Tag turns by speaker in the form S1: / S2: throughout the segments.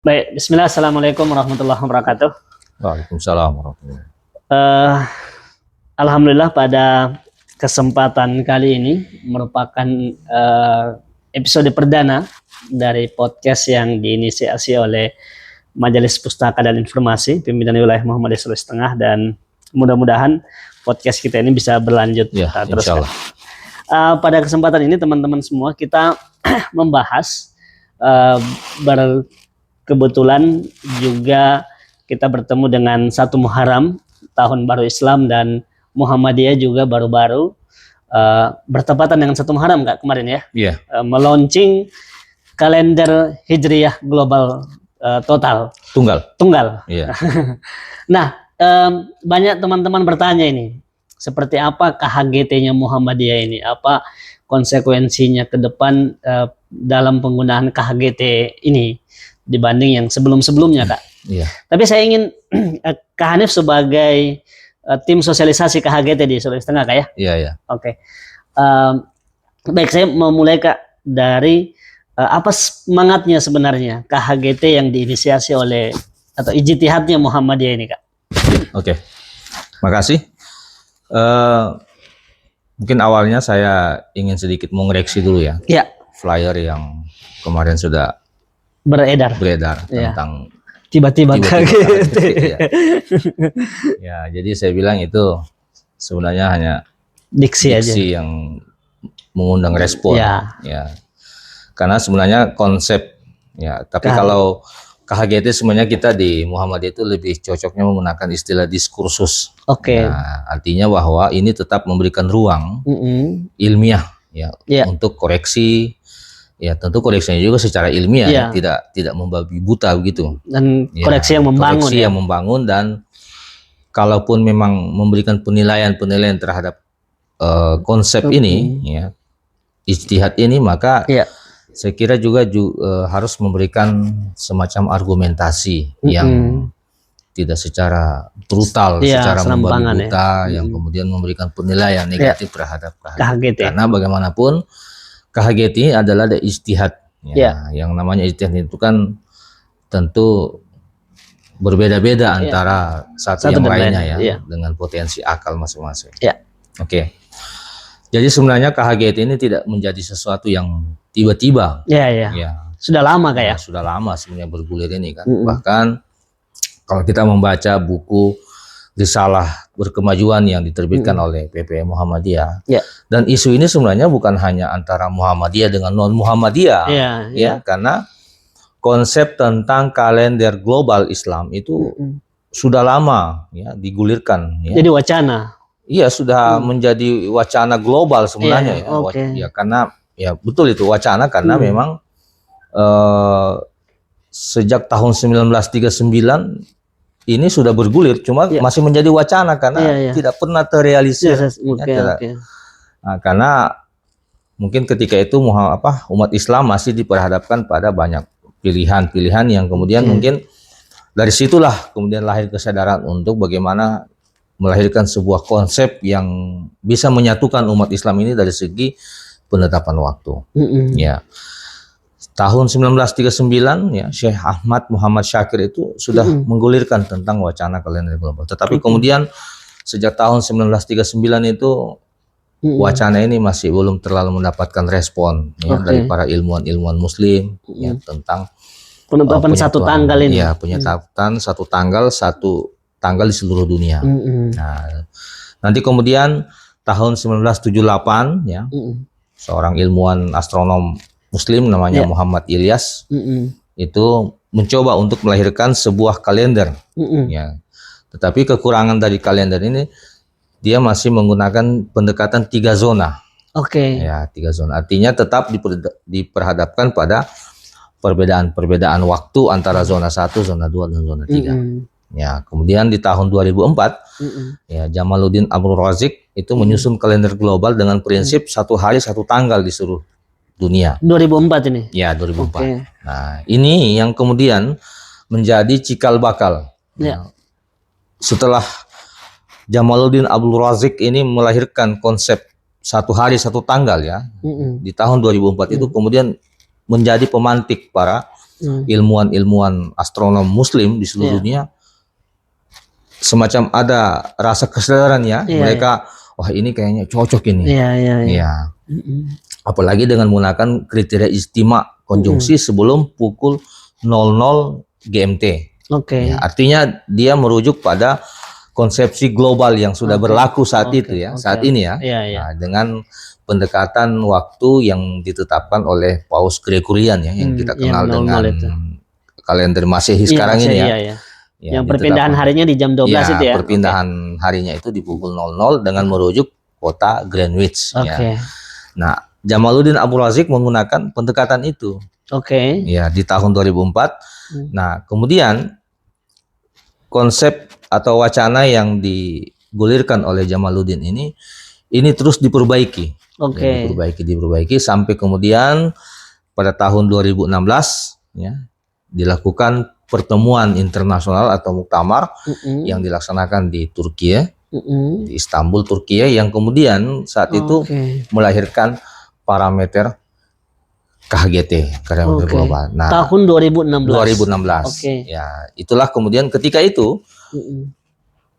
S1: Baik, Bismillah, Assalamualaikum warahmatullahi wabarakatuh.
S2: Waalaikumsalam warahmatullahi wabarakatuh.
S1: Alhamdulillah pada kesempatan kali ini merupakan episode perdana dari podcast yang diinisiasi oleh Majelis Pustaka dan Informasi Pimpinan Wilayah Muhammadiyah Sulawesi Tengah, dan mudah-mudahan podcast kita ini bisa berlanjut terus. Pada kesempatan ini teman-teman semua, kita membahas kebetulan juga kita bertemu dengan 1 Muharram, tahun baru Islam, dan Muhammadiyah juga baru-baru bertepatan dengan 1 Muharram Kak, kemarin ya.
S2: Iya.
S1: Melaunching kalender Hijriyah global total. Tunggal.
S2: Iya.
S1: Nah, banyak teman-teman bertanya ini, seperti apa KHGT-nya Muhammadiyah ini? Apa konsekuensinya ke depan dalam penggunaan KHGT ini dibanding yang sebelum-sebelumnya, Kak?
S2: Iya.
S1: Tapi saya ingin Kak Hanif sebagai tim sosialisasi KHGT di Sulawesi Tengah, Kak, ya?
S2: Iya.
S1: Oke. Baik, saya mau mulai, Kak, dari apa semangatnya sebenarnya KHGT yang diinisiasi oleh atau ijtihadnya Muhammadiyah ini, Kak?
S2: Oke. Makasih. Mungkin awalnya saya ingin sedikit mengoreksi dulu ya.
S1: Iya.
S2: Flyer yang kemarin sudah
S1: beredar
S2: tentang
S1: tiba-tiba KHGT.
S2: Ya, jadi saya bilang itu sebenarnya hanya
S1: diksi aja
S2: yang mengundang respon. Ya. Karena sebenarnya konsep ya, tapi kalau KHGT sebenarnya kita di Muhammadiyah itu lebih cocoknya menggunakan istilah diskursus.
S1: Oke.
S2: Nah, artinya bahwa ini tetap memberikan ruang ilmiah ya untuk koreksi. Ya, tentu koreksinya juga secara ilmiah, tidak membabi buta begitu.
S1: Dan koreksi yang membangun.
S2: Koreksi yang membangun, dan kalaupun memang memberikan penilaian terhadap konsep ini, ya, ijtihad ini, maka saya kira juga harus memberikan semacam argumentasi yang tidak secara brutal, secara membabi buta, yang kemudian memberikan penilaian negatif terhadap KHGT. Karena bagaimanapun KHGT ini adalah ijtihad. Yang namanya ijtihad itu kan tentu berbeda-beda antara satu yang lainnya dengan potensi akal masing-masing. Oke. Jadi sebenarnya KHGT ini tidak menjadi sesuatu yang tiba-tiba.
S1: Sudah lama kayak.
S2: Sudah lama sebenarnya bergulir ini kan. Bahkan kalau kita membaca buku Risalah Berkemajuan yang diterbitkan oleh PPM Muhammadiyah, dan isu ini sebenarnya bukan hanya antara Muhammadiyah dengan non Muhammadiyah, karena konsep tentang kalender global Islam itu sudah lama digulirkan.
S1: Jadi wacana.
S2: Iya, sudah menjadi wacana global sebenarnya. Karena betul itu wacana, karena memang sejak tahun 1939 ini sudah bergulir, cuma masih menjadi wacana karena tidak pernah terrealisir. Nah, karena mungkin ketika itu umat Islam masih diperhadapkan pada banyak pilihan-pilihan yang kemudian mungkin dari situlah kemudian lahir kesadaran untuk bagaimana melahirkan sebuah konsep yang bisa menyatukan umat Islam ini dari segi penetapan waktu. Tahun 1939 Syekh Ahmad Muhammad Syakir itu sudah menggulirkan tentang wacana kalender global. Tetapi kemudian sejak tahun 1939 itu wacana ini masih belum terlalu mendapatkan respon dari para ilmuwan muslim tentang
S1: penetapan satu tanggal ini.
S2: Penetapan satu tanggal di seluruh dunia. Nah, nanti kemudian tahun 1978 seorang ilmuwan astronom Muslim namanya Muhammad Ilyas itu mencoba untuk melahirkan sebuah kalender. Tetapi kekurangan dari kalender ini, dia masih menggunakan pendekatan 3 zona. 3 zona. Artinya tetap diperhadapkan pada perbedaan waktu antara zona 1, zona 2, dan zona 3. Kemudian di tahun 2004 Jamaluddin Abdul Razik itu menyusun kalender global dengan prinsip 1 hari 1 tanggal di seluruh dunia.
S1: 2004 ini?
S2: Ya, 2004. Nah, ini yang kemudian menjadi cikal bakal. Setelah Jamaluddin Abdul Razik ini melahirkan konsep 1 hari 1 tanggal di tahun 2004 itu kemudian menjadi pemantik para ilmuwan-ilmuwan astronom Muslim di seluruh dunia semacam ada rasa kesadaran ya, mereka wah ini kayaknya cocok ini. Ya. Apalagi dengan menggunakan kriteria istimewa konjungsi sebelum pukul 00 GMT. Ya, artinya dia merujuk pada konsepsi global yang sudah berlaku saat itu ya, saat ini ya. Nah, dengan pendekatan waktu yang ditetapkan oleh Paus Gregorian ya, yang kita kenal dengan kalender Masehi sekarang ini ya.
S1: Ya, yang perpindahan harinya di jam 12 itu ya.
S2: Perpindahan harinya itu di pukul 00 dengan merujuk kota Greenwich ya. Nah, Jamaluddin Abu Razik menggunakan pendekatan itu. Ya, di tahun 2004. Nah, kemudian konsep atau wacana yang digulirkan oleh Jamaluddin ini terus diperbaiki. Ya, diperbaiki sampai kemudian pada tahun 2016 ya dilakukan pertemuan internasional atau muktamar yang dilaksanakan di Turki ya, di Istanbul, Turki yang kemudian saat itu melahirkan parameter KHGT, parameter global. Nah,
S1: tahun 2016.
S2: Ya, itulah kemudian ketika itu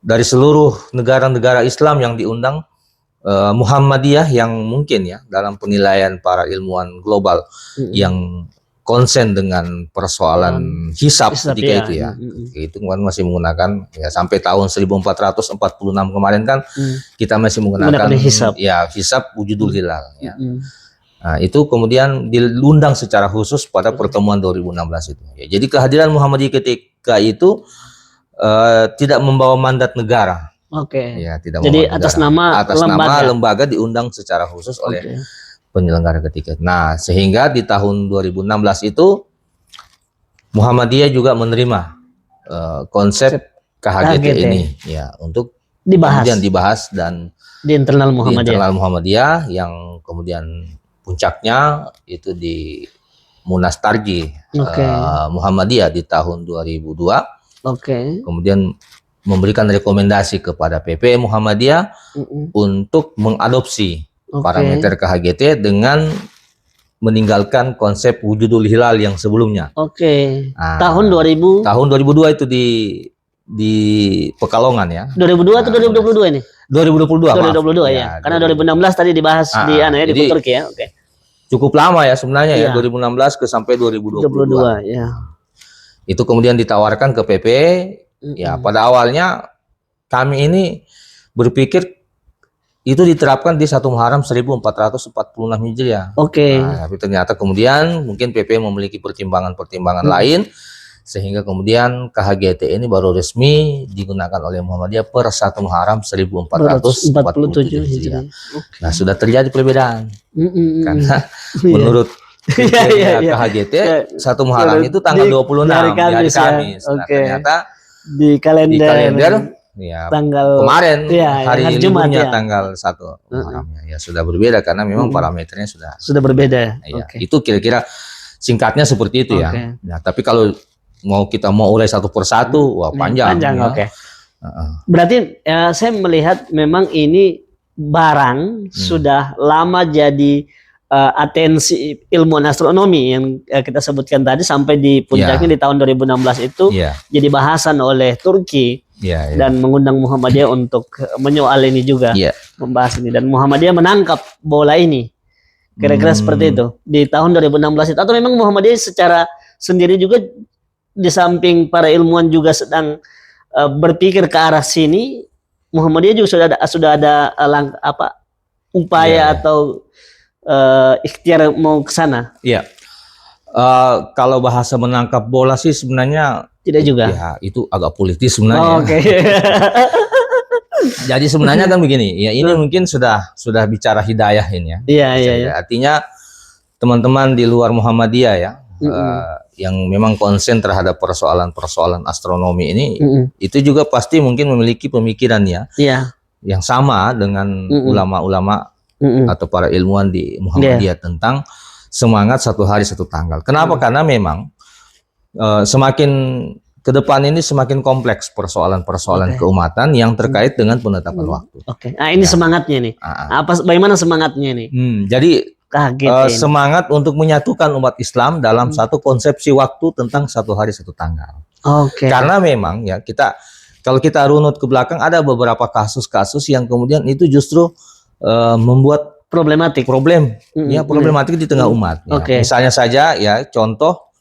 S2: dari seluruh negara-negara Islam yang diundang, Muhammadiyah yang mungkin ya dalam penilaian para ilmuwan global yang konsen dengan persoalan hisab ketika itu ya. Itu kan masih menggunakan ya sampai tahun 1446 kemarin kan kita masih menggunakan hisab wujudul hilal ya. Nah, itu kemudian diundang secara khusus pada pertemuan 2016 itu. Ya, jadi kehadiran Muhammadiyah ketika itu tidak membawa mandat negara. Ya, tidak
S1: jadi atas nama
S2: lembaga diundang secara khusus oleh penyelenggara ketika. Nah, sehingga di tahun 2016 itu Muhammadiyah juga menerima konsep KHGT ini ya untuk dibahas dan
S1: di internal
S2: Muhammadiyah yang kemudian puncaknya itu di Munas Tarji Muhammadiyah di tahun 2002. Kemudian memberikan rekomendasi kepada PP Muhammadiyah untuk mengadopsi parameter KHGT dengan meninggalkan konsep wujudul hilal yang sebelumnya.
S1: Nah, tahun
S2: 2002 itu di Pekalongan ya.
S1: 2002 atau 2022 ini?
S2: 2022
S1: ya. Karena 2016 tadi dibahas di di Turki ya.
S2: Cukup lama ya sebenarnya ya, 2016 ke sampai 2022.
S1: Ya.
S2: Itu kemudian ditawarkan ke PP. Ya, pada awalnya kami ini berpikir itu diterapkan di 1 Muharram 1446 Hijriah. Nah, tapi ternyata kemudian mungkin PP memiliki pertimbangan-pertimbangan lain sehingga kemudian KHGT ini baru resmi digunakan oleh Muhammadiyah per 1 Muharram 1447 Hijriah. Nah, sudah terjadi perbedaan. Karena menurut KHGT 1 Muharram itu tanggal 26 di hari Kamis. Nah, ternyata
S1: di kalender
S2: ya,
S1: tanggal
S2: kemarin hari
S1: Jumat
S2: liburnya tanggal 1 Muharramnya ya sudah berbeda karena memang parameternya sudah berbeda. Ya, itu kira-kira singkatnya seperti itu ya. Nah, tapi kalau kita mau urai satu persatu, wah panjang. Ya.
S1: Berarti saya melihat memang ini barang sudah lama jadi atensi ilmuwan astronomi yang kita sebutkan tadi sampai di puncaknya di tahun 2016 itu jadi bahasan oleh Turki dan mengundang Muhammadiyah untuk menyoal ini juga, membahas ini, dan Muhammadiyah menangkap bola ini kira-kira seperti itu di tahun 2016 itu, atau memang Muhammadiyah secara sendiri juga di samping para ilmuwan juga sedang berpikir ke arah sini, Muhammadiyah juga sudah ada upaya atau ikhtiar mau ke sana.
S2: Kalau bahasa menangkap bola sih sebenarnya
S1: tidak juga.
S2: Ya, itu agak politis sebenarnya. Jadi sebenarnya kan begini, ya ini mungkin sudah bicara hidayah ini ya.
S1: Iya.
S2: Artinya teman-teman di luar Muhammadiyah ya, yang memang konsen terhadap persoalan astronomi ini, itu juga pasti mungkin memiliki pemikirannya yang sama dengan ulama-ulama atau para ilmuwan di Muhammadiyah tentang semangat satu hari satu tanggal. Kenapa? Karena memang semakin ke depan ini semakin kompleks persoalan-persoalan keumatan yang terkait dengan penetapan waktu.
S1: Nah, ini semangatnya nih. Bagaimana semangatnya nih?
S2: Jadi
S1: Kaget ini.
S2: semangat untuk menyatukan umat Islam dalam satu konsepsi waktu tentang satu hari satu tanggal.
S1: Oke.
S2: Karena memang ya kalau kita runut ke belakang ada beberapa kasus-kasus yang kemudian itu justru membuat
S1: Problematik.
S2: problematik di tengah umat. Ya.
S1: Oke.
S2: Misalnya saja ya contoh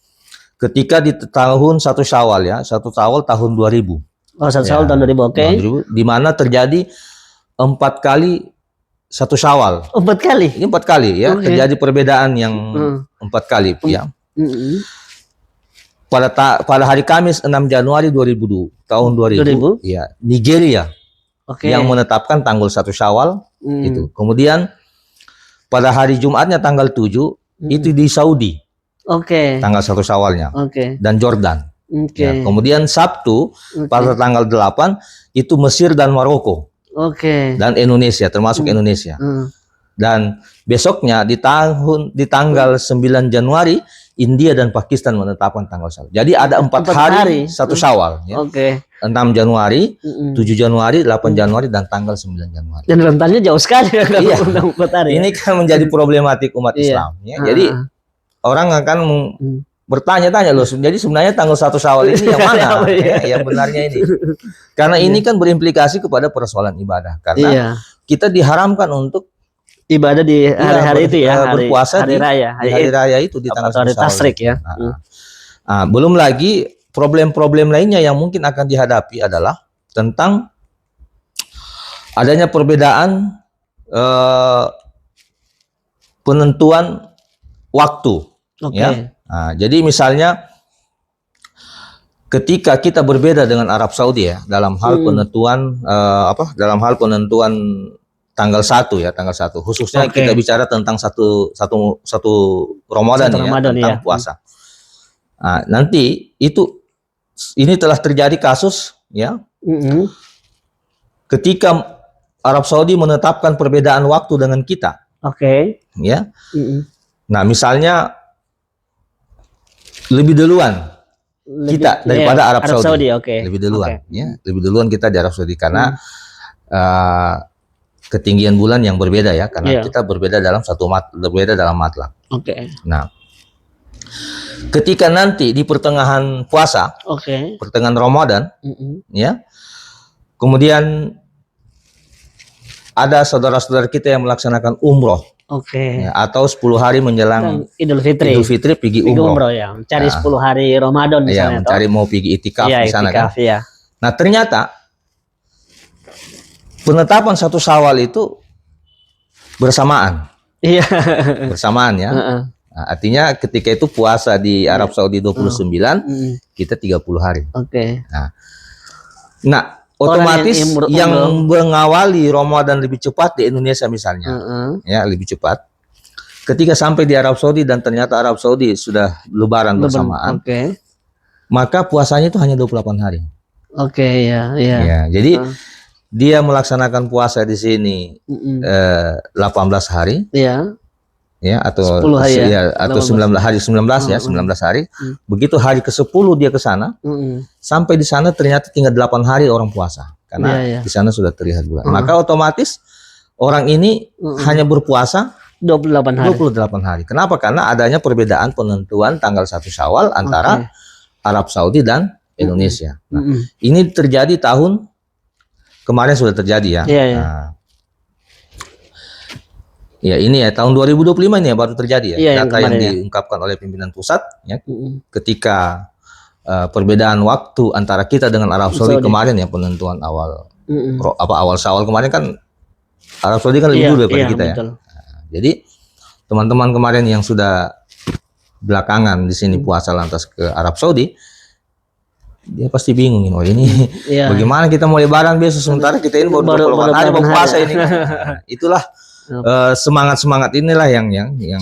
S2: ketika di tahun 1 Syawal ya, 1 Syawal tahun 2000.
S1: Oh, 1 Syawal tahun 2000. Oke.
S2: 2000, di mana terjadi 4 kali 1 Syawal.
S1: 4 kali.
S2: Ini 4 kali ya,
S1: Oke.
S2: terjadi perbedaan yang 4 kali ya. Pada hari Kamis 6 Januari 2000 tahun 2000 ya, Nigeria
S1: Oke.
S2: yang menetapkan tanggal 1 Syawal itu. Kemudian pada hari Jumatnya tanggal 7 itu di Saudi.
S1: Oke.
S2: Tanggal 1 Syawalnya.
S1: Oke.
S2: Dan Jordan.
S1: Oke.
S2: Ya, kemudian Sabtu pada tanggal 8 itu Mesir dan Maroko.
S1: Oke.
S2: Dan Indonesia, termasuk Indonesia. Dan besoknya di tanggal 9 Januari India dan Pakistan menetapkan tanggal Syawal. Jadi ada 4 hari 1 Syawal ya.
S1: Oke.
S2: 6 Januari, 7 Januari, 8 Januari dan tanggal 9 Januari.
S1: Dan rentannya jauh sekali ya kalau
S2: Iya.
S1: 4 hari.
S2: Ini kan menjadi problematik umat Islam ya. Jadi orang akan bertanya-tanya loh, jadi sebenarnya tanggal 1 Syawal ini yang mana? Ya, yang benarnya ini. Karena ini kan berimplikasi kepada persoalan ibadah. Karena kita diharamkan untuk
S1: ibadah di hari-hari itu ya,
S2: berpuasa
S1: hari raya,
S2: hari raya itu di tanggal 1
S1: hari
S2: Syawal.
S1: tasrik ya.
S2: Belum lagi problem-problem lainnya yang mungkin akan dihadapi adalah tentang adanya perbedaan penentuan waktu.
S1: Oke.
S2: Ya. Jadi misalnya ketika kita berbeda dengan Arab Saudi ya dalam hal penentuan dalam hal penentuan tanggal 1 ya, tanggal 1. Khususnya kita bicara tentang satu Ramadan ya, tentang puasa. Nanti ini telah terjadi kasus ya. Ketika Arab Saudi menetapkan perbedaan waktu dengan kita.
S1: Oke.
S2: Ya. Nah, misalnya lebih duluan kita daripada Arab Saudi. Lebih duluan ya. Lebih duluan kita di Arab Saudi karena ketinggian bulan yang berbeda ya, karena kita berbeda dalam berbeda dalam matlak.
S1: Oke.
S2: Nah, ketika nanti di pertengahan puasa, pertengahan Ramadan, ya, kemudian ada saudara-saudara kita yang melaksanakan umroh, ya, atau 10 hari menjelang
S1: Idul Fitri pergi umroh ya, cari 10 hari Ramadan misalnya,
S2: mencari mau pergi itikaf di sana kan.
S1: Ya.
S2: Nah, ternyata penetapan 1 Syawal itu bersamaan.
S1: Iya.
S2: Bersamaan ya. Nah, artinya ketika itu puasa di Arab Saudi 29, kita 30 hari.
S1: Oke.
S2: Nah, otomatis yang mengawali Ramadan lebih cepat di Indonesia misalnya. Ya, lebih cepat. Ketika sampai di Arab Saudi dan ternyata Arab Saudi sudah lebaran bersamaan. Maka puasanya itu hanya 28 hari. Ya, jadi dia melaksanakan puasa di sini 18 hari. Ya, atau
S1: 10 hari
S2: atau 19 hari 19 ya, 19 hari. Begitu hari ke-10 dia ke sana. Sampai di sana ternyata tinggal 8 hari orang puasa karena di sana sudah terlihat bulan. Maka otomatis orang ini hanya berpuasa 28 hari. Kenapa? Karena adanya perbedaan penentuan tanggal 1 Syawal antara Arab Saudi dan Indonesia. Nah, ini terjadi tahun kemarin sudah terjadi ya. Ya, ini ya tahun 2025 ini ya baru terjadi ya. Data yang diungkapkan oleh pimpinan pusat ya. Ketika perbedaan waktu antara kita dengan Arab Saudi kemarin ya, penentuan awal awal Syawal kemarin kan Arab Saudi kan lebih dulu daripada kita ya. Nah, jadi teman-teman kemarin yang sudah belakangan di sini puasa lantas ke Arab Saudi, dia pasti bingung ini bagaimana kita mau lebaran besok sementara kita ini baru 28 hari mau puasa ini. Nah, itulah semangat inilah yang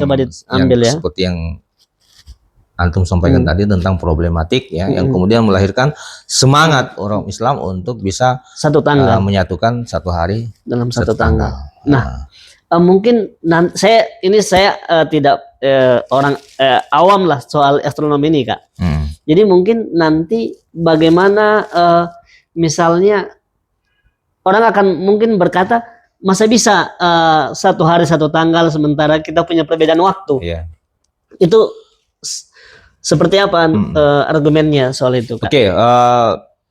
S1: coba diambil ya,
S2: seperti yang antum sampaikan tadi tentang problematik ya, yang kemudian melahirkan semangat orang Islam untuk bisa
S1: tanggal
S2: menyatukan satu hari
S1: dalam satu tanggal. Nah, mungkin saya tidak orang awam lah soal astronomi ini Kak. Jadi mungkin nanti bagaimana misalnya orang akan mungkin berkata masa bisa satu hari satu tanggal sementara kita punya perbedaan waktu?
S2: Iya.
S1: Itu seperti apa argumennya soal itu, Kak?
S2: Oke,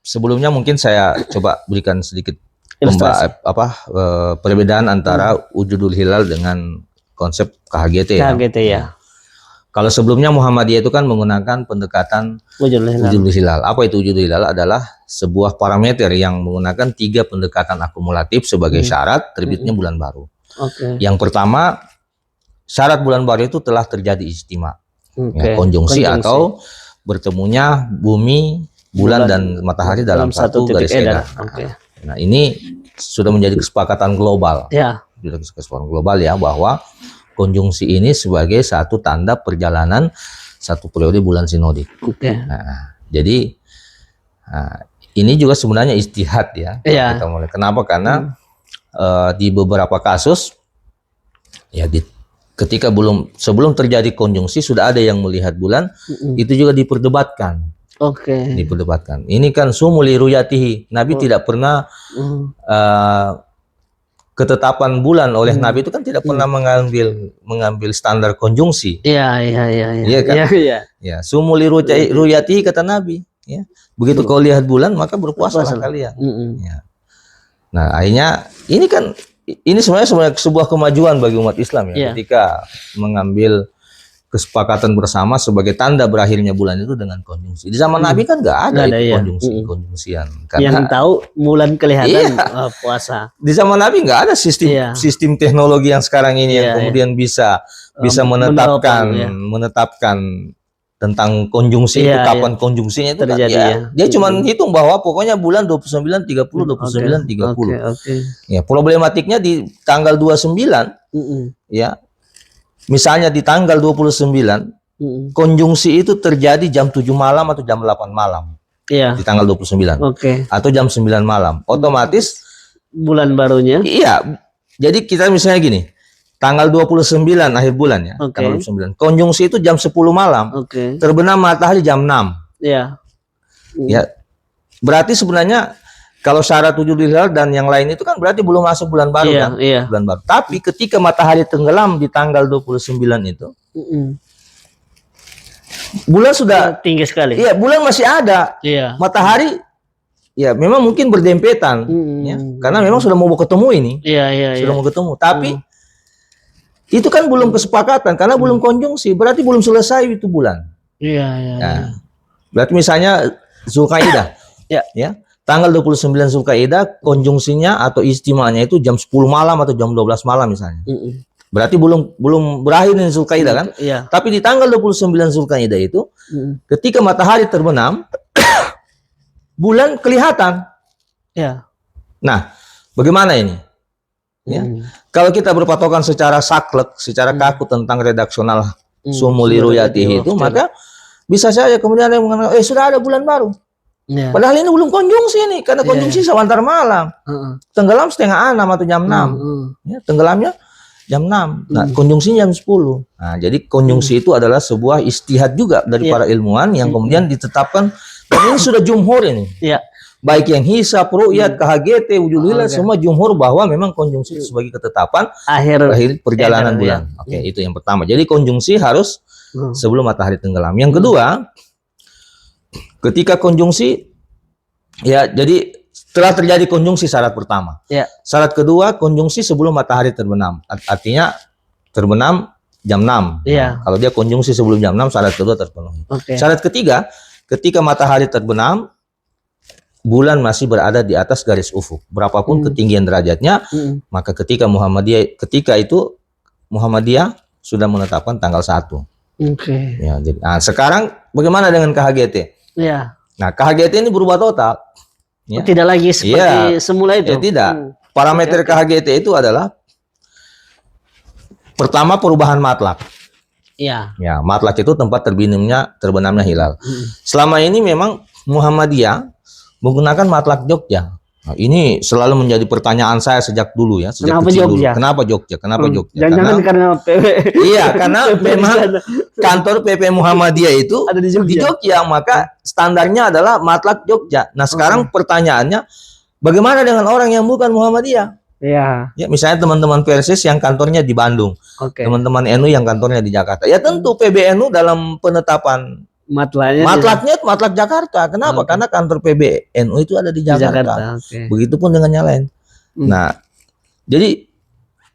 S2: sebelumnya mungkin saya coba berikan sedikit perbedaan antara wujudul hilal dengan konsep KHGT.
S1: KHGT ya.
S2: Kalau sebelumnya Muhammadiyah itu kan menggunakan pendekatan wujudul hilal. Apa itu wujudul hilal? Adalah sebuah parameter yang menggunakan 3 pendekatan akumulatif sebagai syarat terbitnya bulan baru. Yang pertama, syarat bulan baru itu telah terjadi ijtima, ya, konjungsi atau bertemunya bumi, bulan dan matahari dalam satu garis edar. Nah, ini sudah menjadi kesepakatan global.
S1: Ya.
S2: Sudah kesepakatan global ya, bahwa konjungsi ini sebagai satu tanda perjalanan satu periode bulan sinodik. Nah, jadi ini juga sebenarnya ijtihad ya. Kita mulai. Kenapa? Karena di beberapa kasus ya ketika sebelum terjadi konjungsi sudah ada yang melihat bulan, itu juga diperdebatkan. Diperdebatkan. Ini kan sumuli ruyatihi. Nabi tidak pernah ketetapan bulan oleh Nabi itu kan tidak pernah mengambil standar konjungsi. Iya kan? Ya, sumuli ruyatihi kata Nabi. Ya. Begitu kau lihat bulan maka berpuasalah kalian. Ya. Nah, akhirnya ini sebenarnya sebuah kemajuan bagi umat Islam ya, ketika mengambil kesepakatan bersama sebagai tanda berakhirnya bulan itu dengan konjungsi. Di zaman Nabi kan nggak ada konjungsian. Karena
S1: yang tahu bulan kelihatan puasa.
S2: Di zaman Nabi nggak ada sistem teknologi yang sekarang ini yang kemudian bisa menetapkan tentang konjungsi itu kapan konjungsinya itu terjadi. Dia cuma hitung bahwa pokoknya bulan 29 30 29 30. Ya, problematiknya di tanggal 29 ya. Misalnya di tanggal 29, konjungsi itu terjadi jam 7 malam atau jam 8 malam. Di tanggal 29. Atau jam 9 malam. Otomatis
S1: bulan barunya.
S2: Iya. Jadi kita misalnya gini, tanggal 29 akhir bulan ya, tanggal 29. Konjungsi itu jam 10 malam. Terbenam matahari jam 6. Ya. Berarti sebenarnya kalau syarat wujudul hilal dan yang lain itu kan berarti belum masuk bulan baru kan? Bulan baru. Tapi ketika matahari tenggelam di tanggal 29 itu, bulan sudah
S1: tinggi sekali.
S2: Iya, bulan masih ada. Matahari ya memang mungkin berdempetan ya. Karena memang sudah mau ketemu ini. Sudah mau ketemu. Tapi itu kan belum kesepakatan karena belum konjungsi, berarti belum selesai itu bulan. Nah, berarti misalnya Zulkaidah. Ya. Tanggal 29 Zulkaidah konjungsinya atau istimanya itu jam 10 malam atau jam 12 malam misalnya. Berarti belum berakhir nih Zulkaidah kan? Tapi di tanggal 29 Zulkaidah itu ketika matahari terbenam bulan kelihatan. Nah, bagaimana ini? Ya. Kalau kita berpatokan secara saklek, secara kaku tentang redaksional sumuli ruyatihi itu, maka bisa saja kemudian ada yang mengatakan sudah ada bulan baru. Padahal ini belum konjungsi nih, karena konjungsi sebentar malam. Tenggelam setengah 6 atau jam 6. Ya, tenggelamnya jam 6. Nah, konjungsinya jam 10. Nah, jadi konjungsi itu adalah sebuah ijtihad juga dari para ilmuwan yang kemudian ditetapkan. Dan ini sudah jumhur ini. Baik yang hisab, ru'yat, KHGT, wujudul hilal, semua jumhur bahwa memang konjungsi itu sebagai ketetapan akhir perjalanan bulan. Itu yang pertama. Jadi konjungsi harus sebelum matahari tenggelam. Yang kedua, ketika konjungsi, ya jadi setelah terjadi konjungsi syarat pertama. Syarat kedua, konjungsi sebelum matahari terbenam. Artinya terbenam jam 6. Kalau dia konjungsi sebelum jam 6, syarat kedua terpenuhi. Syarat ketiga, ketika matahari terbenam, bulan masih berada di atas garis ufuk. Berapapun ketinggian derajatnya, maka ketika itu Muhammadiyah sudah menetapkan tanggal 1. Ya, jadi, sekarang bagaimana dengan KHGT? Nah, KHGT ini berubah total.
S1: Tidak lagi seperti semula itu.
S2: Tidak. Parameter KHGT itu adalah pertama perubahan matlak. Ya, matlak itu tempat terbenamnya hilal. Selama ini memang Muhammadiyah menggunakan matlak Jogja. Nah, ini selalu menjadi pertanyaan saya sejak dulu ya, sejak kecil dulu. Kenapa Jogja? Kenapa Jogja?
S1: Jangan karena PP.
S2: Iya, karena memang kantor PP Muhammadiyah itu ada di Jogja, maka standarnya adalah matlak Jogja. Nah, sekarang pertanyaannya, bagaimana dengan orang yang bukan Muhammadiyah?
S1: Iya.
S2: Ya, misalnya teman-teman Persis yang kantornya di Bandung,
S1: Oke.
S2: teman-teman NU yang kantornya di Jakarta. Ya tentu PBNU dalam penetapan
S1: Matlaknya
S2: matlak Jakarta. Kenapa?
S1: Oke.
S2: Karena kantor PBNU itu ada di
S1: di Jakarta.
S2: Jakarta.
S1: Oke.
S2: Begitupun dengan yang lain. Nah, jadi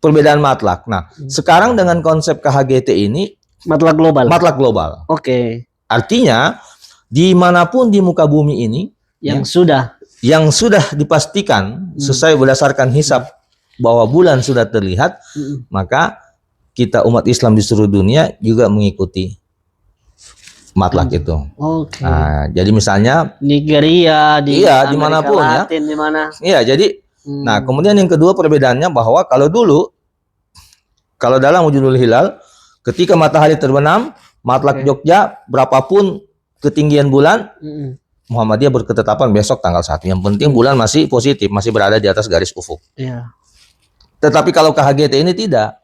S2: perbedaan matlak. Nah, sekarang dengan konsep KHGT ini
S1: Matlak global.
S2: matlak global.
S1: Oke.
S2: Artinya dimanapun di muka bumi ini yang sudah dipastikan sesuai berdasarkan hisab bahwa bulan sudah terlihat, maka kita umat Islam di seluruh dunia juga mengikuti matlak itu.
S1: Oke.
S2: Nah, jadi misalnya
S1: Nigeria di Amerika
S2: dimanapun
S1: Latin, di mana?
S2: Iya, jadi nah kemudian yang kedua perbedaannya bahwa kalau dalam wujudul hilal ketika matahari terbenam, matlak Jogja berapapun ketinggian bulan, Muhammadiyah berketetapan besok tanggal 1. Yang penting bulan masih positif, masih berada di atas garis ufuk.
S1: Iya.
S2: Tetapi kalau KHGT ini tidak.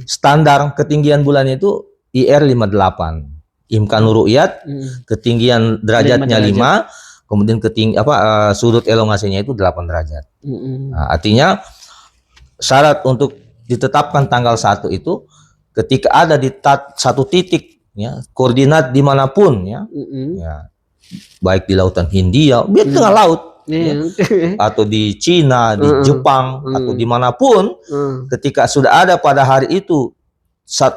S2: Standar ketinggian bulan itu IR 58. Imkanur ru'yat, ketinggian derajatnya 5, kemudian sudut elongasinya itu 8 derajat. Nah, artinya syarat untuk ditetapkan tanggal 1 itu ketika ada di satu titik ya, koordinat dimanapun ya, baik di lautan Hindia, di tengah laut, atau di Cina, di Jepang, atau dimanapun, ketika sudah ada pada hari itu,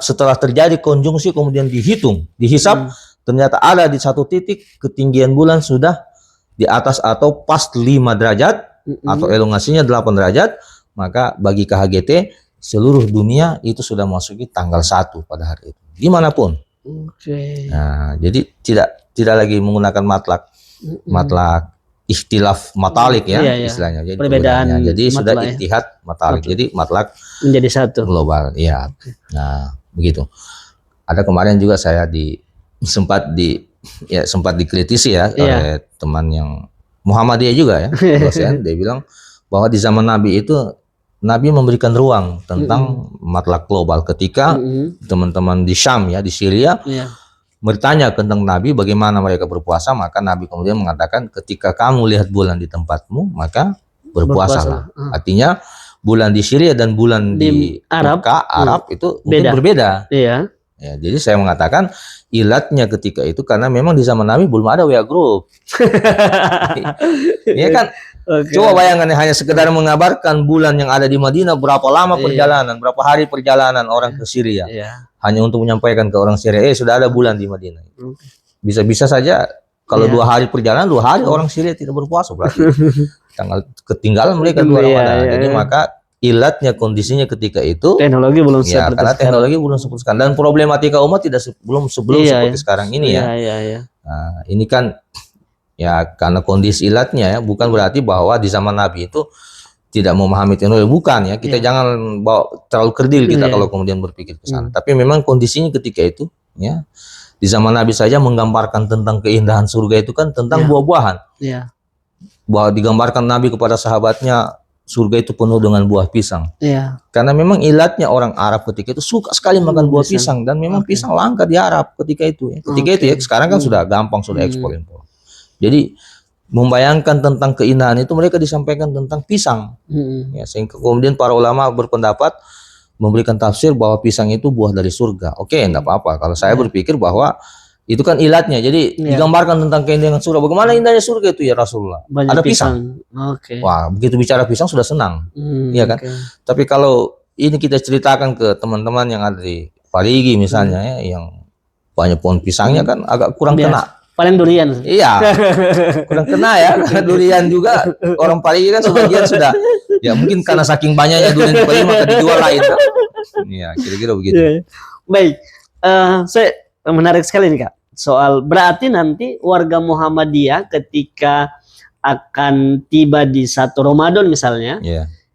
S2: setelah terjadi konjungsi kemudian dihisap, ternyata ada di satu titik ketinggian bulan sudah di atas atau pas 5 derajat, atau elongasinya 8 derajat, maka bagi KHGT seluruh dunia itu sudah memasuki tanggal 1 pada hari itu, dimanapun. Nah, jadi tidak lagi menggunakan matlak ikhtilaf matalik ya, istilahnya. Jadi
S1: perbedaan.
S2: Jadi sudah ittihad matalik. Jadi matlak
S1: menjadi satu
S2: global. Ya. Nah, begitu. Ada kemarin juga saya sempat dikritisi ya oleh teman yang Muhammadiyah juga ya, dosen. Dia bilang bahwa di zaman Nabi itu Nabi memberikan ruang tentang matlak global ketika teman-teman di Syam ya, di Syria bertanya tentang Nabi bagaimana mereka berpuasa, maka Nabi kemudian mengatakan ketika kamu lihat bulan di tempatmu maka berpuasalah. Artinya bulan di Syria dan bulan di Arab itu mungkin berbeda.
S1: Iya.
S2: Ya, jadi saya mengatakan ilatnya ketika itu karena memang di zaman Nabi belum ada WA group. Ya kan? Coba bayangkan hanya sekedar mengabarkan bulan yang ada di Madinah berapa lama perjalanan, berapa hari perjalanan orang ke Syria. Hanya untuk menyampaikan ke orang Syria, sudah ada bulan di Madinah. Bisa-bisa saja kalau 2 hari perjalanan, 2 hari orang Syria tidak berpuasa, berarti tanggal ketinggalan mereka 2 Ramadan. Jadi maka ilatnya kondisinya ketika itu
S1: teknologi belum seperti
S2: karena teknologi belum seperti sekarang dan problematika umat belum seperti sekarang ini ya. Nah, ini kan ya karena kondisi ilatnya ya, bukan berarti bahwa di zaman Nabi itu tidak memahami teknologi, bukan ya. Kita jangan bawa terlalu kerdil kita kalau kemudian berpikir ke sana. Tapi memang kondisinya ketika itu ya, di zaman Nabi saja menggambarkan tentang keindahan surga itu kan tentang buah-buahan. Bahwa digambarkan Nabi kepada sahabatnya surga itu penuh dengan buah pisang. Karena memang ilatnya orang Arab ketika itu suka sekali makan buah pisang dan memang pisang langka di Arab ketika itu ya. Ketika itu ya, sekarang kan sudah gampang, sudah ekspor impor. Jadi membayangkan tentang keindahan itu mereka disampaikan tentang pisang. Ya, sehingga kemudian para ulama berpendapat memberikan tafsir bahwa pisang itu buah dari surga. Oke, enggak apa-apa. Kalau saya berpikir bahwa itu kan ilatnya. Jadi digambarkan tentang keindahan surga. Bagaimana indahnya surga itu ya Rasulullah?
S1: Banyak
S2: ada pisang. Wah, begitu bicara pisang sudah senang. Iya kan? Tapi kalau ini kita ceritakan ke teman-teman yang ada di Parigi misalnya ya, yang banyak pohon pisangnya kan agak kurang kena.
S1: Paling durian.
S2: Iya. Kurang kena ya. Karena durian juga orang Parigi kan sebagian sudah ya mungkin karena saking banyaknya durian di Parigi maka dijual lain. Iya, kira-kira begitu.
S1: Baik. Saya menarik sekali nih Kak. Soal berarti nanti warga Muhammadiyah ketika akan tiba di 1 Ramadan misalnya,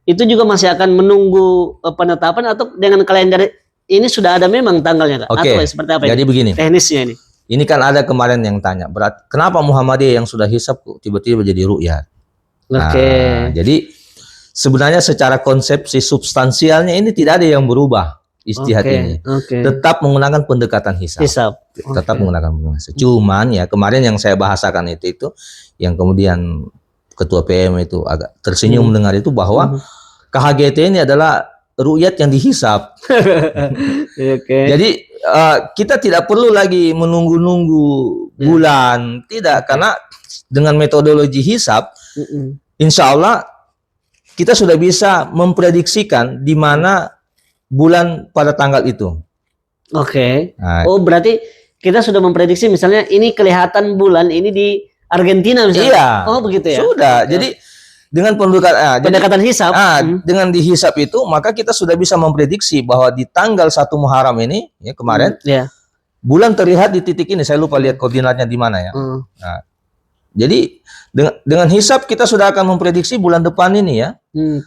S1: itu juga masih akan menunggu penetapan atau dengan kalender ini sudah ada memang tanggalnya Kak? Atau seperti apa?
S2: Jadi begini.
S1: Teknisnya ini.
S2: Ini kan ada kemarin yang tanya, kenapa Muhammadiyah yang sudah hisab tiba-tiba jadi ru'yat? Nah, jadi sebenarnya secara konsepsi substansialnya ini tidak ada yang berubah. Istihad ini tetap menggunakan pendekatan hisab. Tetap menggunakan pendekatan hisab. Cuman ya kemarin yang saya bahasakan itu yang kemudian ketua PM itu agak tersenyum mendengar itu bahwa KHGT ini adalah ru'yat yang dihisap.
S1: Oke.
S2: Jadi kita tidak perlu lagi menunggu-nunggu bulan, tidak, karena dengan metodologi hisap, insya Allah kita sudah bisa memprediksikan di mana bulan pada tanggal itu.
S1: Oke.
S2: Nah,
S1: Oh, berarti kita sudah memprediksi misalnya ini kelihatan bulan ini di Argentina misalnya.
S2: iya.
S1: Oh, begitu ya.
S2: Sudah. Jadi dengan
S1: pendekatan hisap.
S2: dengan dihisap itu, maka kita sudah bisa memprediksi bahwa di tanggal 1 Muharram ini, ya kemarin, bulan terlihat di titik ini. Saya lupa lihat koordinatnya di mana ya. Nah, jadi dengan hisap kita sudah akan memprediksi bulan depan ini ya,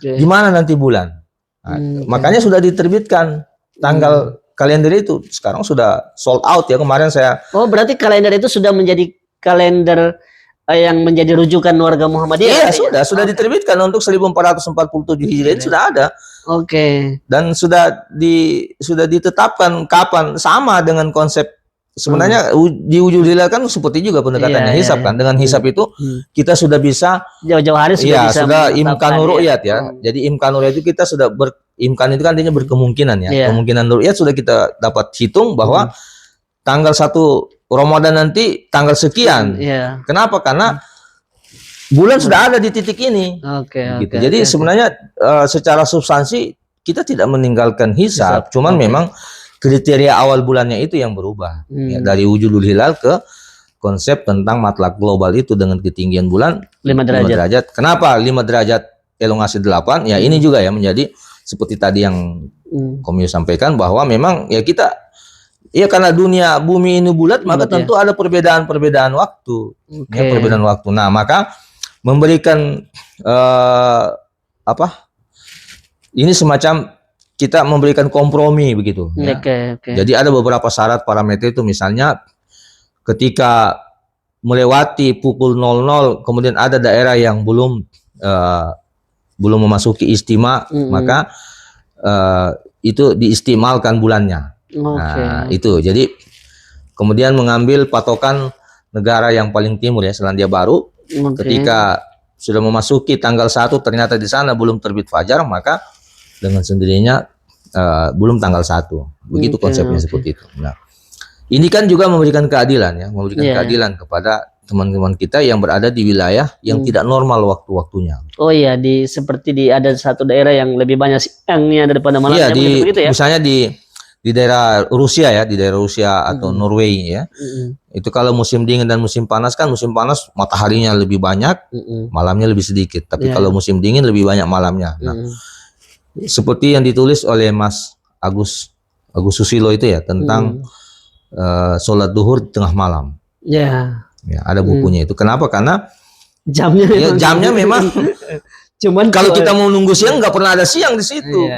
S2: di mana nanti bulan. Nah, makanya sudah diterbitkan tanggal kalender itu. Sekarang sudah sold out ya, kemarin saya.
S1: Oh, berarti kalender itu sudah menjadi kalender yang menjadi rujukan warga Muhammadiyah.
S2: Iya, sudah diterbitkan untuk 1447 Hijriah itu sudah ada.
S1: Oke.
S2: Dan sudah ditetapkan kapan, sama dengan konsep sebenarnya di wujud hilal kan seperti juga pendekatannya hisap kan. Dengan hisap itu kita sudah bisa
S1: jauh-jauh hari sudah bisa
S2: sudah imkanur ru'yat ya. Jadi imkanur ru'yat itu kita sudah imkan itu kan artinya berkemungkinan ya. Kemungkinan ru'yat sudah kita dapat hitung bahwa tanggal 1 Ramadan nanti tanggal sekian. Kenapa? Karena bulan sudah ada di titik ini. Gitu. Jadi sebenarnya secara substansi kita tidak meninggalkan hisab, cuman memang kriteria awal bulannya itu yang berubah. Ya, dari wujudul hilal ke konsep tentang matlak global itu dengan ketinggian bulan 5 derajat. Kenapa 5 derajat elongasi 8? Ya ini juga ya menjadi seperti tadi yang Komio sampaikan bahwa memang ya kita karena bumi ini bulat, maka tentu ada perbedaan waktu. Ya, perbedaan waktu. Nah, maka memberikan ini semacam kita memberikan kompromi begitu. Ya. Jadi ada beberapa syarat parameter itu, misalnya ketika melewati pukul 00, kemudian ada daerah yang belum memasuki istima, maka itu diistimalkan bulannya. Nah, itu. Jadi kemudian mengambil patokan negara yang paling timur ya, Selandia Baru. Ketika sudah memasuki tanggal 1 ternyata di sana belum terbit fajar, maka dengan sendirinya belum tanggal 1. Begitu konsepnya seperti itu. Nah, ini kan juga memberikan keadilan ya, keadilan kepada teman-teman kita yang berada di wilayah yang tidak normal waktu-waktunya.
S1: Oh iya, seperti ada satu daerah yang lebih banyak siangnya daripada malamnya, begitu ya.
S2: Misalnya di daerah Rusia ya, di daerah Rusia atau Norway ya. Itu kalau musim dingin dan musim panas kan, musim panas mataharinya lebih banyak, malamnya lebih sedikit. Tapi kalau musim dingin lebih banyak malamnya. Nah, seperti yang ditulis oleh Mas Agus Susilo itu ya, tentang sholat duhur di tengah malam. Ya, ada bukunya itu. Kenapa? Karena jamnya memang cuman kalau kita mau nunggu siang nggak pernah ada siang di situ.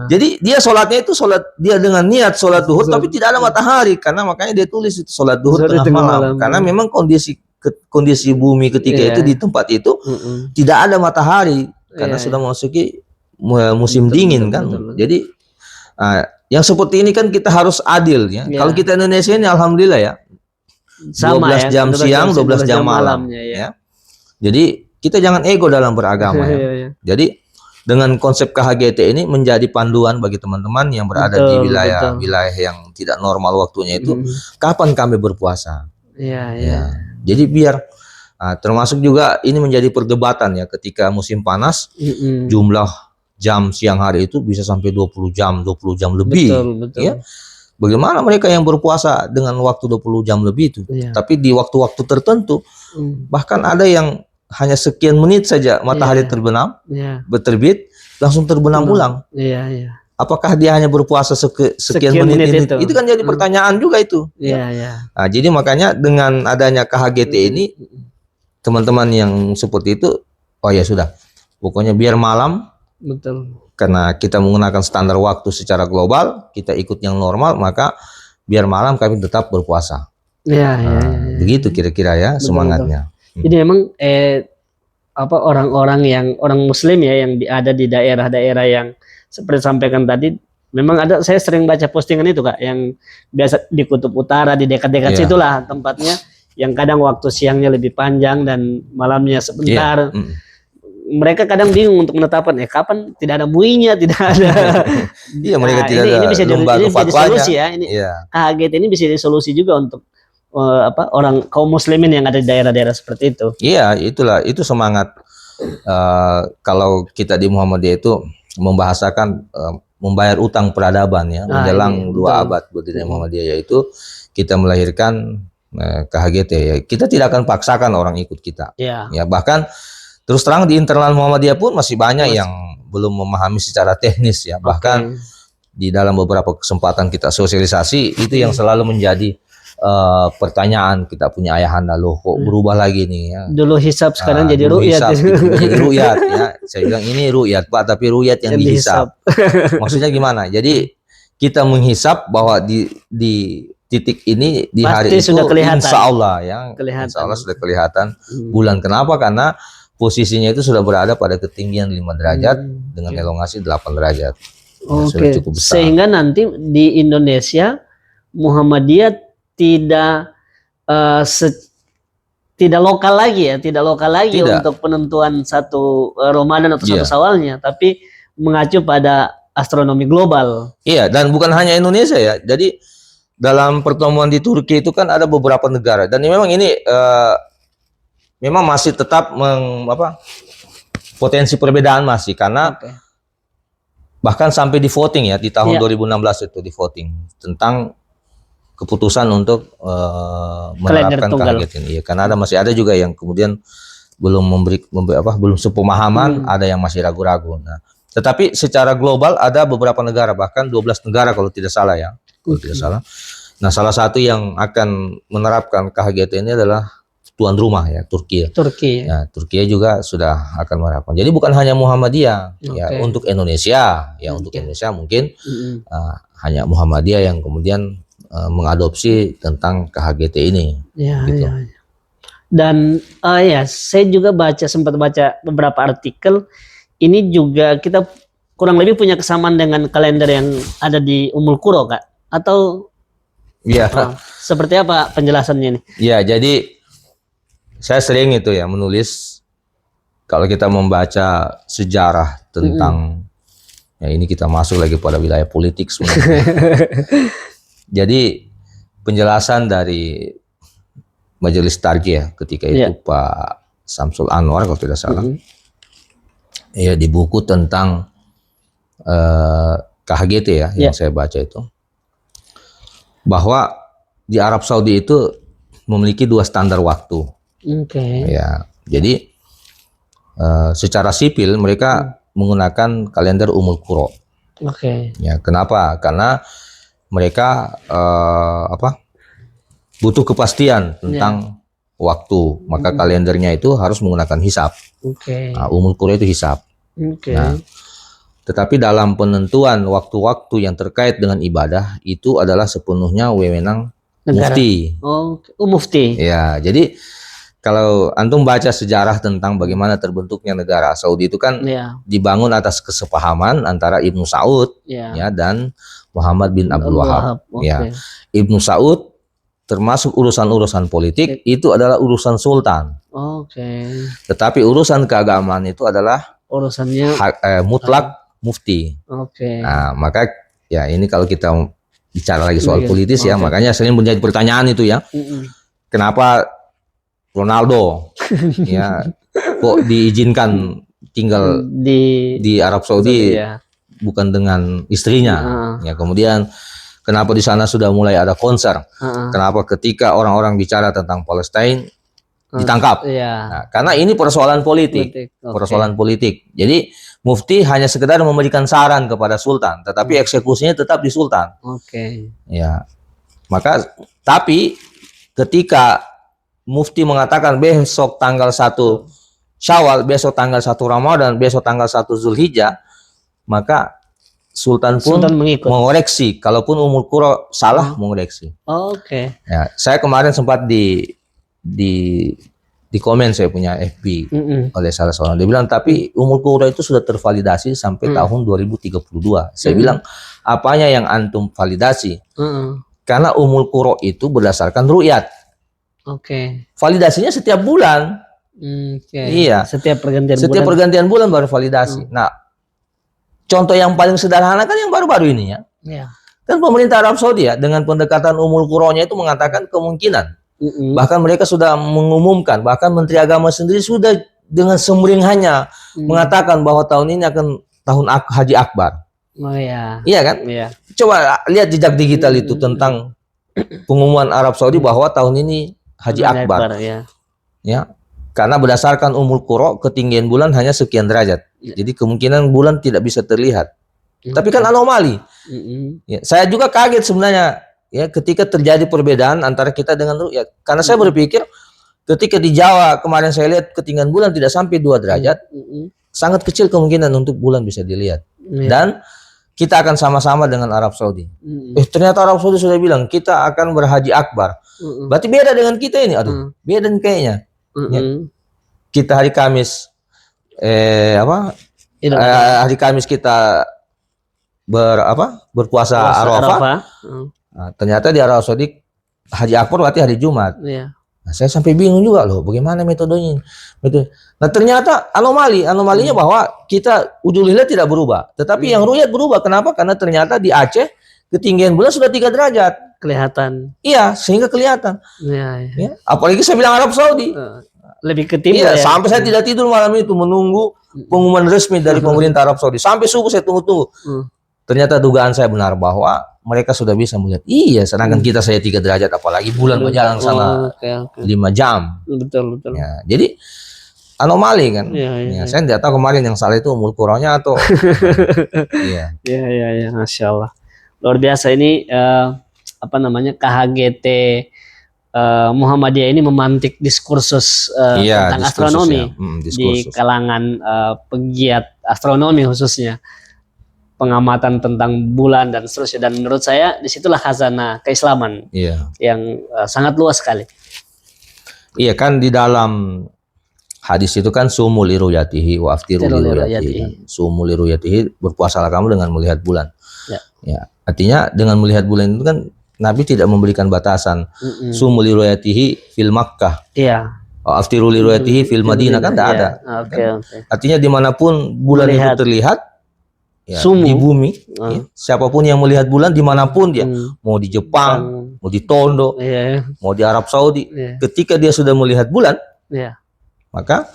S2: Jadi dia sholatnya itu dia dengan niat sholat duhur, tapi tidak ada matahari, karena makanya dia tulis itu sholat duhur tengah malam. Karena memang kondisi bumi ketika itu di tempat itu tidak ada matahari, karena sudah memasuki musim dingin kan. Jadi yang seperti ini kan kita harus adil ya. Kalau kita Indonesia ini alhamdulillah ya, sama 12 jam siang, 12 jam malam ya. Jadi kita jangan ego dalam beragama ya. Jadi dengan konsep KHGT ini menjadi panduan bagi teman-teman yang berada di wilayah yang tidak normal waktunya itu, kapan kami berpuasa. Jadi biar termasuk juga ini menjadi perdebatan ya, ketika musim panas jumlah jam siang hari itu bisa sampai 20 jam lebih. Ya. Bagaimana mereka yang berpuasa dengan waktu 20 jam lebih itu? Tapi di waktu-waktu tertentu, bahkan ada yang hanya sekian menit saja matahari terbenam, berterbit, langsung terbenam ulang. Apakah dia hanya berpuasa sekian menit itu? Itu kan jadi pertanyaan juga itu. Nah, jadi makanya dengan adanya KHGT ini, teman-teman yang seperti itu, oh ya sudah, pokoknya biar malam. Karena kita menggunakan standar waktu secara global, kita ikut yang normal, maka biar malam kami tetap berpuasa. Begitu kira-kira ya semangatnya.
S1: Jadi memang orang Muslim ya yang ada di daerah-daerah yang seperti sampaikan tadi, memang ada, saya sering baca postingan itu Kak, yang biasa di Kutub Utara, di dekat-dekat situlah tempatnya, yang kadang waktu siangnya lebih panjang dan malamnya sebentar. mereka kadang bingung untuk menetapkan kapan tidak ada MUI-nya, tidak ada.
S2: Iya, mereka tidak
S1: ini
S2: ada
S1: bisa
S2: lembaga
S1: jadi
S2: fatwanya.
S1: solusi ya. Ini
S2: Iya.
S1: KHGT ini bisa jadi solusi juga untuk orang kaum muslimin yang ada di daerah-daerah seperti itu.
S2: Iya, itu semangat kalau kita di Muhammadiyah itu membahasakan membayar utang peradaban ya, menjelang 2 abad berdirinya Muhammadiyah, yaitu kita melahirkan KHGT ya. Kita tidak akan paksakan orang ikut kita. Ya, bahkan terus terang di internal Muhammadiyah pun masih banyak yang belum memahami secara teknis ya. Bahkan di dalam beberapa kesempatan kita sosialisasi itu yang selalu menjadi pertanyaan kita punya ayahanda, loh kok berubah lagi nih ya.
S1: Dulu hisab sekarang jadi ru'yat.
S2: Jadi ru'yat ya. Saya bilang ini ru'yat Pak, tapi ru'yat yang dihisab. Maksudnya gimana? Jadi kita menghisap bahwa di titik ini di
S1: pasti
S2: hari itu
S1: sudah kelihatan.
S2: insya Allah ya, insya Allah sudah kelihatan bulan. Kenapa? Karena posisinya itu sudah berada pada ketinggian 5 derajat dengan elongasi 8 derajat. Sudah cukup besar.
S1: Sehingga nanti di Indonesia Muhammadiyah tidak tidak lokal lagi ya, untuk penentuan satu Ramadan atau satu Syawalnya, tapi mengacu pada astronomi global.
S2: Iya, dan bukan hanya Indonesia ya. Jadi dalam pertemuan di Turki itu kan ada beberapa negara, dan memang ini memang masih tetap potensi perbedaan masih, karena bahkan sampai di voting ya di tahun 2016 itu di voting tentang keputusan untuk menerapkan KHGT ini. Ya, karena masih ada juga yang kemudian belum belum sepemahaman, ada yang masih ragu-ragu. Nah, tetapi secara global ada beberapa negara, bahkan 12 negara kalau tidak salah ya. Kalau tidak salah. Nah, salah satu yang akan menerapkan KHGT ini adalah tuan rumah ya, Turki. Ya, Turki juga sudah akan menerapkan. Jadi bukan hanya Muhammadiyah ya, untuk Indonesia ya, untuk Indonesia mungkin hanya Muhammadiyah yang kemudian mengadopsi tentang KHGT ini. Gitu.
S1: Dan saya juga sempat baca beberapa artikel. Ini juga kita kurang lebih punya kesamaan dengan kalender yang ada di Ummul Qura, Kak? Atau seperti apa penjelasannya ini? Ya, jadi saya sering itu ya menulis, kalau kita membaca sejarah tentang ya, ini kita masuk lagi pada wilayah politik sebenarnya. Jadi penjelasan dari Majelis Tarjih ketika itu Pak Samsul Anwar kalau tidak salah, ya di buku tentang KHGT ya yang saya baca itu, bahwa di Arab Saudi itu memiliki 2 standar waktu. Ya, jadi secara sipil mereka menggunakan kalender Ummul Qura. Ya, kenapa? Karena mereka butuh kepastian tentang waktu, maka kalendernya itu harus menggunakan hisab. Nah, Ummul Qura itu hisab. Nah, tetapi dalam penentuan waktu-waktu yang terkait dengan ibadah itu adalah sepenuhnya wewenang mufti. Mufti. Ya, jadi kalau antum baca sejarah tentang bagaimana terbentuknya negara Saudi itu kan dibangun atas kesepahaman antara Ibnu Saud ya dan Muhammad bin Abdul Wahab. Ya, Ibnu Saud termasuk urusan-urusan politik itu adalah urusan sultan. Tetapi urusan keagamaan itu adalah urusannya mutlak mufti. Nah, maka ya ini kalau kita bicara lagi soal politis ya, makanya sering menjadi pertanyaan itu ya. Kenapa Ronaldo ya kok diizinkan tinggal di Arab Saudi bukan dengan istrinya? Ya, kemudian kenapa di sana sudah mulai ada konser? Kenapa ketika orang-orang bicara tentang Palestina ditangkap? Nah, karena ini persoalan politik. Persoalan politik. Jadi mufti hanya sekedar memberikan saran kepada sultan, tetapi eksekusinya tetap di sultan. Ya, maka tapi ketika mufti mengatakan besok tanggal 1 Syawal, besok tanggal 1 Ramadan, besok tanggal 1 Zulhijjah, maka sultan pun mengoreksi. Kalaupun Ummul Qura salah, mengoreksi. Ya, saya kemarin sempat di komen saya punya FB oleh salah seorang, dia bilang tapi Ummul Qura itu sudah tervalidasi sampai tahun 2032. Saya bilang apanya yang antum validasi? Karena Ummul Qura itu berdasarkan ru'yat. Validasinya setiap bulan.
S2: Iya.
S1: Setiap pergantian
S2: Setiap
S1: bulan.
S2: pergantian bulan baru validasi. Nah, contoh yang paling sederhana kan yang baru-baru ini ya.
S1: Iya.
S2: Kan pemerintah Arab Saudi ya dengan pendekatan umul quronya itu mengatakan kemungkinan. Bahkan mereka sudah mengumumkan, bahkan Menteri Agama sendiri sudah dengan semeringannya mengatakan bahwa tahun ini akan tahun Haji Akbar.
S1: Oh ya.
S2: Iya kan?
S1: Iya.
S2: Coba lihat jejak digital itu tentang pengumuman Arab Saudi bahwa tahun ini Haji Akbar.
S1: Ya.
S2: Ya. Karena berdasarkan umul qura ketinggian bulan hanya sekian derajat. Jadi kemungkinan bulan tidak bisa terlihat. Tapi kan anomali. Ya, saya juga kaget sebenarnya ya ketika terjadi perbedaan antara kita dengan ru'yat. Karena saya berpikir ketika di Jawa kemarin saya lihat ketinggian bulan tidak sampai 2 derajat. Sangat kecil kemungkinan untuk bulan bisa dilihat. Dan kita akan sama-sama dengan Arab Saudi. Ternyata Arab Saudi sudah bilang kita akan berhaji akbar. Berarti beda dengan kita ini. Aduh, beda kayaknya. Ya. Kita hari Kamis hari Kamis kita berpuasa Arafah. Nah, ternyata di Arab Saudi Haji Akbar berarti hari Jumat.
S1: Iya.
S2: Nah, saya sampai bingung juga loh, bagaimana metodenya. Nah, ternyata anomalinya bahwa kita ujul hilal tidak berubah, tetapi yang ru'yat berubah. Kenapa? Karena ternyata di Aceh ketinggian bulan sudah 3 derajat.
S1: Kelihatan.
S2: Iya, sehingga kelihatan.
S1: Iya.
S2: Ya, apalagi saya bilang Arab Saudi.
S1: Lebih ke timur
S2: ya.
S1: ya.
S2: Sampai saya tidak tidur malam itu menunggu pengumuman resmi dari pemerintah Arab Saudi. Sampai subuh saya tunggu-tunggu. Ternyata dugaan saya benar bahwa mereka sudah bisa melihat. Iya, sedangkan kita saya 3 derajat, apalagi bulan berjalan sana 5 jam.
S1: Betul.
S2: Ya, jadi anomali kan. Ya, saya tidak tahu kemarin yang salah itu umul quranya atau.
S1: Iya, Masya Allah. Luar biasa ini KHGT Muhammadiyah ini memantik diskursus tentang astronomi di kalangan pegiat astronomi khususnya. Pengamatan tentang bulan dan seterusnya, dan menurut saya disitulah khazanah keislaman yang sangat luas sekali. Iya kan, di dalam hadis itu kan sumu li ru'yatihi wa aftiru li ru'yatihi. Sumu li ru'yatihi, berpuasalah kamu dengan melihat bulan. Ya, artinya dengan melihat bulan itu kan Nabi tidak memberikan batasan. Sumu li ru'yatihi fil Makkah. Iya. Aftiru li ru'yatihi fil Madinah kan tidak ada. Artinya dimanapun bulan itu terlihat. Ya, di bumi, siapapun yang melihat bulan dimanapun dia, mau di Jepang, mau di Tondo, mau di Arab Saudi, ketika dia sudah melihat bulan, maka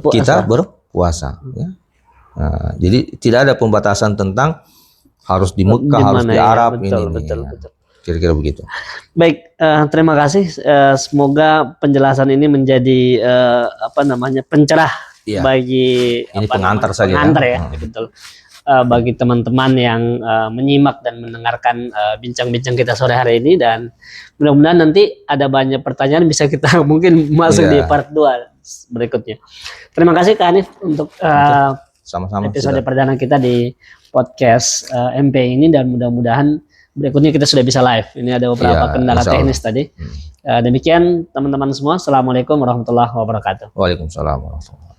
S1: kita berpuasa. Ya. Nah, jadi tidak ada pembatasan tentang harus di Mekah, harus di Arab. Betul. Kira-kira begitu. Baik, terima kasih. Semoga penjelasan ini menjadi pencerah bagi
S2: ini pengantar saja.
S1: Pengantar ya, betul. Bagi teman-teman yang menyimak dan mendengarkan bincang-bincang kita sore hari ini, dan mudah-mudahan nanti ada banyak pertanyaan bisa kita mungkin masuk di part 2 berikutnya. Terima kasih Kak Hanif untuk
S2: sama-sama
S1: episode perdana kita di podcast MP ini, dan mudah-mudahan berikutnya kita sudah bisa live. Ini ada beberapa kendala teknis tadi. Demikian teman-teman semua. Assalamualaikum warahmatullahi wabarakatuh.
S2: Waalaikumsalam warahmatullahi wabarakatuh.